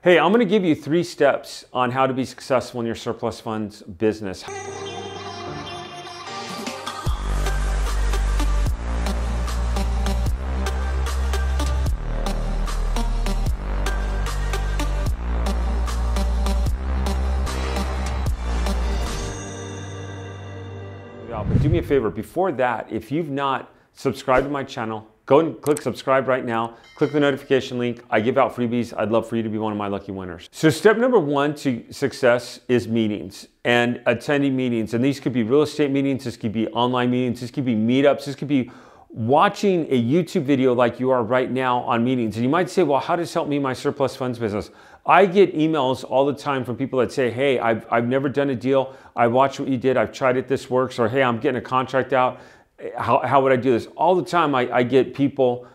Hey, I'm gonna give you 3 steps on how to be successful in your surplus funds business. But do me a favor, before that, if you've not subscribed to my channel, go and click subscribe right now. Click the notification link. I give out freebies. I'd love for you to be one of my lucky winners. So step number 1 to success is meetings and attending meetings. And these could be real estate meetings. This could be online meetings. This could be meetups. This could be watching a YouTube video like you are right now on meetings. And you might say, well, how does this help me in my surplus funds business? I get emails all the time from people that say, hey, I've never done a deal. I watched what you did. I've tried it. This works. Or, hey, I'm getting a contract out. How would I do this? All the time I get people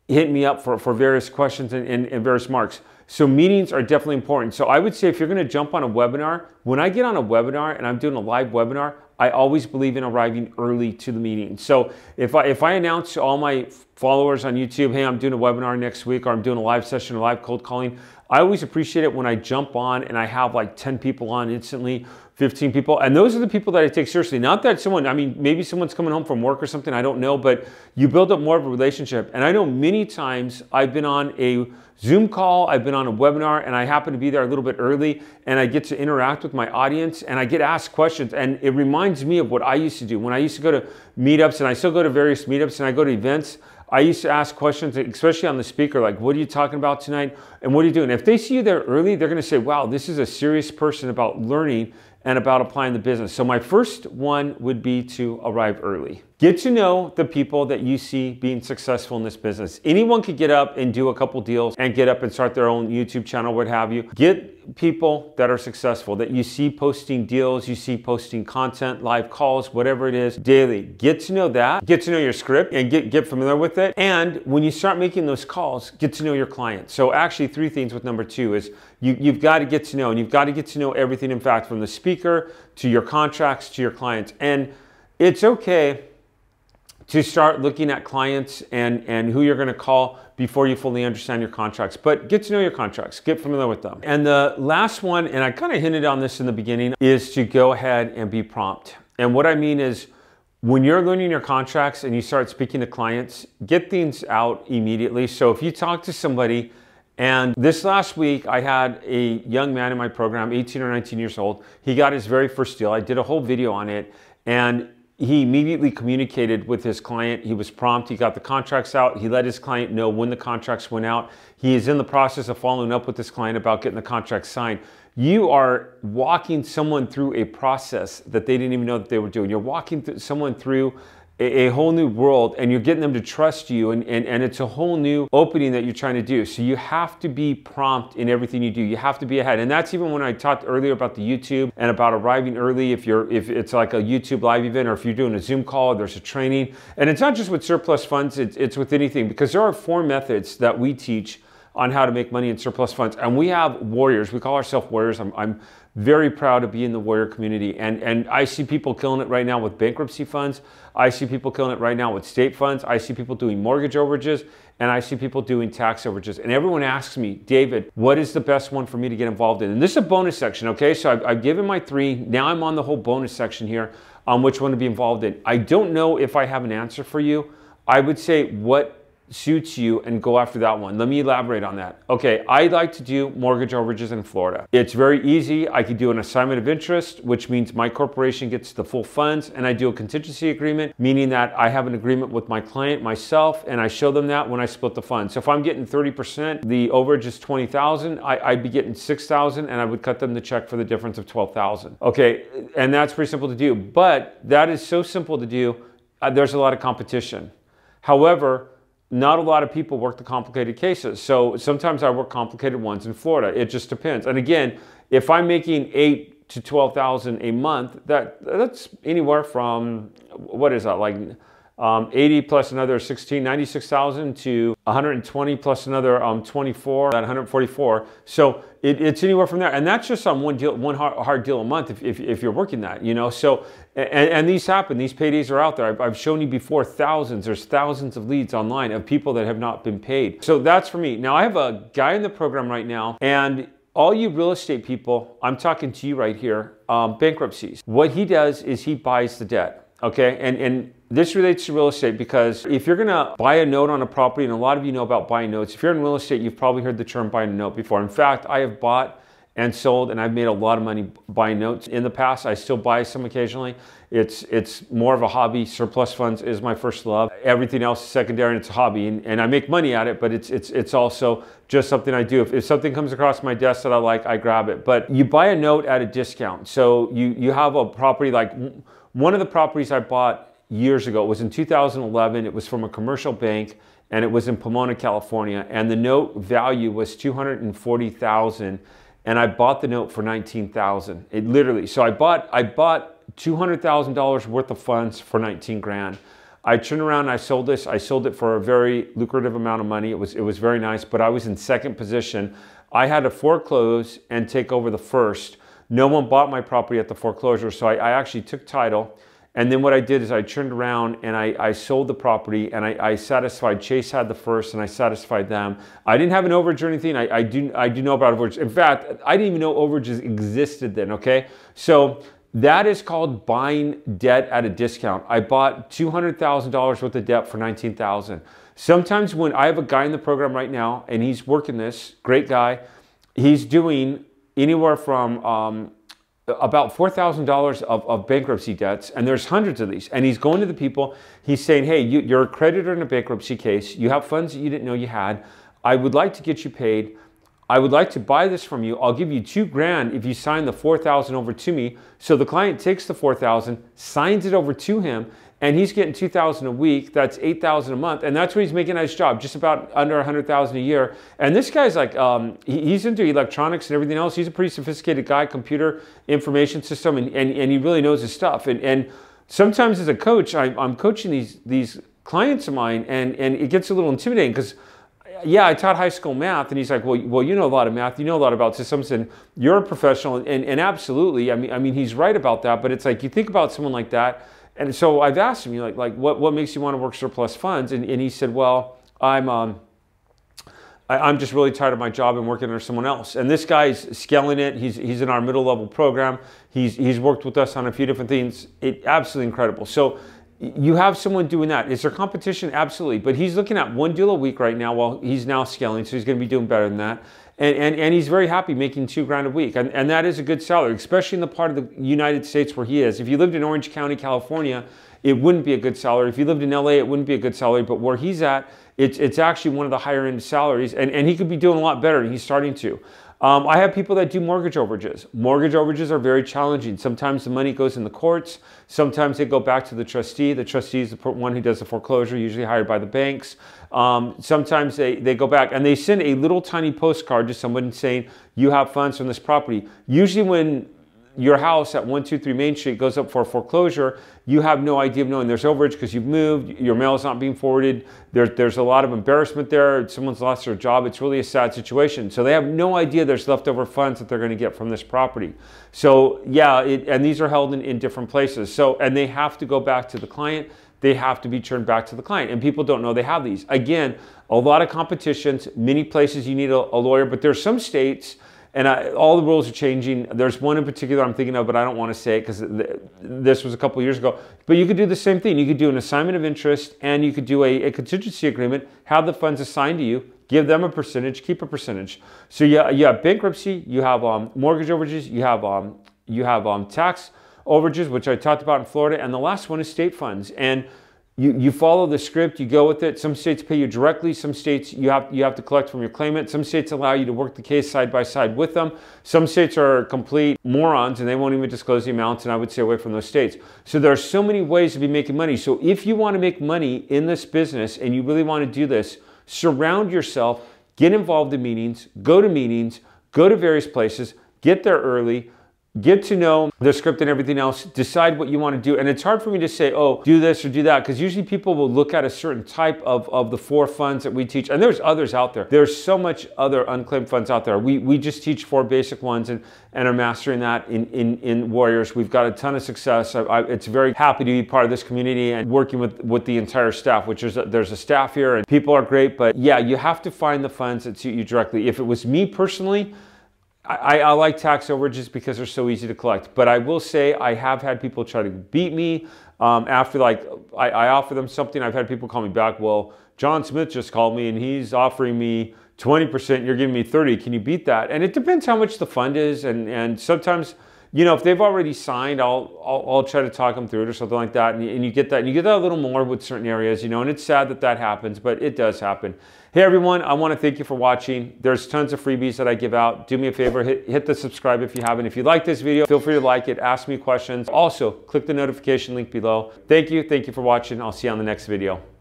hitting me up for various questions and various marks. So meetings are definitely important. So I would say if you're going to jump on a webinar, when I get on a webinar and I'm doing a live webinar, I always believe in arriving early to the meeting. So if I announce to all my followers on YouTube, hey, I'm doing a webinar next week, or I'm doing a live session or live cold calling, I always appreciate it when I jump on and I have like 10 people on instantly, 15 people. And those are the people that I take seriously. Not that someone, I mean, maybe someone's coming home from work or something, I don't know, but you build up more of a relationship. And I know many times I've been on a Zoom call, I've been on a webinar, and I happen to be there a little bit early, and I get to interact with my audience, and I get asked questions. And it reminds me of what I used to do. When I used to go to meetups, and I still go to various meetups, and I go to events, I used to ask questions, especially on the speaker, like, what are you talking about tonight? And what are you doing? If they see you there early, they're going to say, wow, this is a serious person about learning and about applying the business. So my first one would be to arrive early. Get to know the people that you see being successful in this business. Anyone could get up and do a couple deals and get up and start their own YouTube channel, what have you. Get people that are successful, that you see posting deals, you see posting content, live calls, whatever it is, daily. Get to know that. Get to know your script and get familiar with it. And when you start making those calls, get to know your client. So actually 3 things with number 2 is you've got to get to know, and you've got to get to know everything, in fact, from the speaker to your contracts to your clients. And it's okay to start looking at clients and who you're going to call before you fully understand your contracts. But get to know your contracts, get familiar with them. And the last one, and I kind of hinted on this in the beginning, is to go ahead and be prompt. And what I mean is, when you're learning your contracts and you start speaking to clients, get things out immediately. So if you talk to somebody, and this last week I had a young man in my program, 18 or 19 years old. He got his very first deal. I did a whole video on it, and he immediately communicated with his client. He was prompt. He got the contracts out. He let his client know when the contracts went out. He is in the process of following up with this client about getting the contract signed. You are walking someone through a process that they didn't even know that they were doing. You're walking someone through a whole new world, and you're getting them to trust you, and it's a whole new opening that you're trying to do. So you have to be prompt in everything you do. You have to be ahead. And that's even when I talked earlier about the YouTube and about arriving early, if it's like a YouTube live event, or if you're doing a Zoom call, there's a training. And it's not just with surplus funds, it's with anything, because there are 4 methods that we teach on how to make money in surplus funds. And we have warriors. We call ourselves warriors. I'm very proud to be in the warrior community. And I see people killing it right now with bankruptcy funds. I see people killing it right now with state funds. I see people doing mortgage overages, and I see people doing tax overages. And everyone asks me, David, what is the best one for me to get involved in? And this is a bonus section, okay? So I've given my 3. Now I'm on the whole bonus section here on which one to be involved in. I don't know if I have an answer for you. I would say what suits you and go after that one. Let me elaborate on that. Okay, I like to do mortgage overages in Florida. It's very easy. I could do an assignment of interest, which means my corporation gets the full funds, and I do a contingency agreement, meaning that I have an agreement with my client, myself, and I show them that when I split the funds. So if I'm getting 30%, the overage is $20,000, I'd be getting $6,000, and I would cut them the check for the difference of $12,000. Okay, and that's pretty simple to do, but that is so simple to do, there's a lot of competition. However, not a lot of people work the complicated cases. So sometimes I work complicated ones in Florida. It just depends. And again, if I'm making $8,000 to $12,000 a month, that's anywhere from, what is that, like 80 plus another 16, 96,000 to 120 plus another 24, at 144. So it's anywhere from there. And that's just on one deal, one hard deal a month if you're working that, you know. So, and these happen, these paydays are out there. I've shown you before there's thousands of leads online of people that have not been paid. So that's for me. Now I have a guy in the program right now, and all you real estate people, I'm talking to you right here, bankruptcies. What he does is he buys the debt, okay? And this relates to real estate because if you're gonna buy a note on a property, and a lot of you know about buying notes, if you're in real estate, you've probably heard the term buying a note before. In fact, I have bought and sold, and I've made a lot of money buying notes in the past. I still buy some occasionally. It's more of a hobby. Surplus funds is my first love. Everything else is secondary, and it's a hobby, and I make money at it, but it's also just something I do. If something comes across my desk that I like, I grab it. But you buy a note at a discount. So you have a property, like one of the properties I bought years ago, it was in 2011, it was from a commercial bank, and it was in Pomona, California, and the note value was $240,000, and I bought the note for $19,000. It literally, so I bought $200,000 worth of funds for 19 grand. I turned around and I sold this. I sold it for a very lucrative amount of money. It was very nice, but I was in second position. I had to foreclose and take over the first. No one bought my property at the foreclosure, so I actually took title. And then what I did is I turned around and I sold the property, and I satisfied, Chase had the first, and I satisfied them. I didn't have an overage or anything. I do know about overage. In fact, I didn't even know overages existed then, okay? So that is called buying debt at a discount. I bought $200,000 worth of debt for $19,000. Sometimes when I have a guy in the program right now, and he's working this, great guy, he's doing anywhere from about $4,000 of bankruptcy debts, and there's hundreds of these. And he's going to the people, he's saying, hey, you're a creditor in a bankruptcy case, you have funds that you didn't know you had, I would like to get you paid, I would like to buy this from you, I'll give you $2 grand if you sign the $4,000 over to me. So the client takes the $4,000, signs it over to him, and he's getting $2,000 a week, that's $8,000 a month, and that's what he's making a nice job, just about under $100,000 a year. And this guy's like, he's into electronics and everything else. He's a pretty sophisticated guy, computer information system, and he really knows his stuff. And sometimes as a coach, I'm coaching these clients of mine, and it gets a little intimidating because, yeah, I taught high school math, and he's like, well, you know a lot of math, you know a lot about systems, and you're a professional, and absolutely, I mean, he's right about that, but it's like, you think about someone like that. And so I've asked him, like what makes you want to work surplus funds? And he said, well, I'm just really tired of my job and working under someone else. And this guy's scaling it. He's in our middle level program. He's worked with us on a few different things. Absolutely incredible. So you have someone doing that. Is there competition? Absolutely. But he's looking at one deal a week right now while he's now scaling. So he's going to be doing better than that. And he's very happy making $2 grand a week. And that is a good salary, especially in the part of the United States where he is. If you lived in Orange County, California, it wouldn't be a good salary. If you lived in LA, it wouldn't be a good salary. But where he's at, it's actually one of the higher end salaries. And he could be doing a lot better, and he's starting to. I have people that do mortgage overages. Mortgage overages are very challenging. Sometimes the money goes in the courts. Sometimes they go back to the trustee. The trustee is the one who does the foreclosure, usually hired by the banks. Sometimes they go back and they send a little tiny postcard to someone saying, you have funds from this property. Usually when your house at 123 Main Street goes up for foreclosure, you have no idea of knowing there's overage because you've moved, your mail is not being forwarded, there's a lot of embarrassment there, someone's lost their job, it's really a sad situation. So they have no idea there's leftover funds that they're going to get from this property. So yeah, and these are held in different places. So, and they have to go back to the client, they have to be turned back to the client, and people don't know they have these. Again, a lot of competitions, many places you need a lawyer, but there's some states, and all the rules are changing. There's one in particular I'm thinking of, but I don't want to say it because this was a couple years ago. But you could do the same thing. You could do an assignment of interest, and you could do a contingency agreement, have the funds assigned to you, give them a percentage, keep a percentage. So you have bankruptcy, you have mortgage overages, you have tax overages, which I talked about in Florida, and the last one is state funds. And you follow the script, you go with it. Some states pay you directly. Some states you have to collect from your claimant. Some states allow you to work the case side by side with them. Some states are complete morons and they won't even disclose the amounts, and I would stay away from those states. So there are so many ways to be making money. So if you want to make money in this business and you really want to do this, surround yourself, get involved in meetings, go to various places, get there early, get to know the script and everything else, decide what you want to do. And it's hard for me to say, oh, do this or do that, because usually people will look at a certain type of the 4 funds that we teach. And there's others out there. There's so much other unclaimed funds out there. We just teach 4 basic ones and are mastering that in Warriors. We've got a ton of success. It's very happy to be part of this community and working with the entire staff, which is there's a staff here and people are great. But yeah, you have to find the funds that suit you directly. If it was me personally, I like tax overages because they're so easy to collect. But I will say I have had people try to beat me after, like, I offer them something. I've had people call me back, well, John Smith just called me and he's offering me 20%, you're giving me 30. Can you beat that? And it depends how much the fund is. And sometimes, you know, if they've already signed, I'll try to talk them through it or something like that. And you get that, and you get that a little more with certain areas, you know, and it's sad that that happens, but it does happen. Hey everyone, I want to thank you for watching. There's tons of freebies that I give out. Do me a favor, hit the subscribe if you haven't. If you like this video, feel free to like it, ask me questions. Also, click the notification link below. Thank you for watching. I'll see you on the next video.